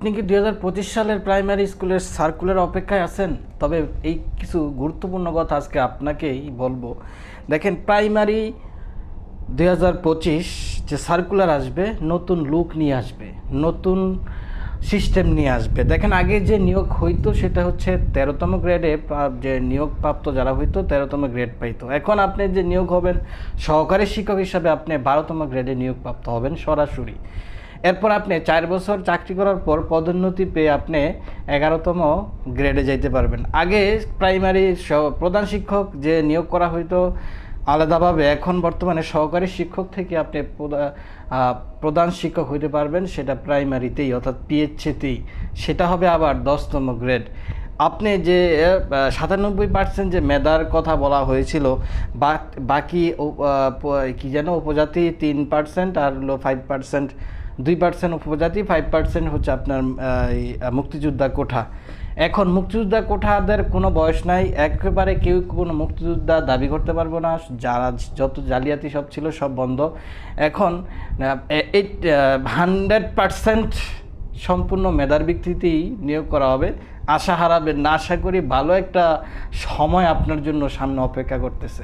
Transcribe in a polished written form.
আপনি কি 2025 সালের প্রাইমারি স্কুলের সার্কুলার অপেক্ষায় আছেন? তবে এই কিছু গুরুত্বপূর্ণ কথা আজকে আপনাকেই বলবো। দেখেন, প্রাইমারি 2025 যে সার্কুলার আসবে, নতুন লুক নিয়ে আসবে, নতুন সিস্টেম নিয়ে আসবে। দেখেন, আগে যে নিয়োগ হইতো সেটা হচ্ছে 13তম গ্রেডে যে নিয়োগপ্রাপ্ত যারা হইতো 13তম গ্রেড পাইতো। এখন আপনি যে নিয়োগ হবেন সহকারী শিক্ষক হিসাবে, আপনি 12তম গ্রেডে নিয়োগপ্রাপ্ত হবেন সরাসরি। এরপর আপনি 4 বছর চাকরি করার পর পদোন্নতি পেয়ে আপনি 11তম গ্রেডে যাইতে পারবেন। আগে প্রাইমারি প্রধান শিক্ষক যে নিয়োগ করা হইতো আলাদাভাবে, এখন বর্তমানে সহকারী শিক্ষক থেকে আপনি প্রধান শিক্ষক হইতে পারবেন, সেটা প্রাইমারিতেই অর্থাৎ পিএইচসিতেই। সেটা হবে আবার 10তম গ্রেড। আপনি যে 97% যে মেধার কথা বলা হয়েছিল, বাকি কি যেন উপজাতি 3% আর হলো 5%, 2% উপজাতি, 5% হচ্ছে আপনার মুক্তিযোদ্ধা কোঠা। এখন মুক্তিযোদ্ধা কোঠাদের কোনো বয়স নাই, একেবারে কেউ কোনো মুক্তিযোদ্ধা দাবি করতে পারবো না। যারা যত জালিয়াতি সব ছিল সব বন্ধ। এখন 100% সম্পূর্ণ মেধার ভিত্তিতেই নিয়োগ করা হবে। আশা হারাবেন না, আশা করি ভালো একটা সময় আপনার জন্য সামনে অপেক্ষা করতেছে।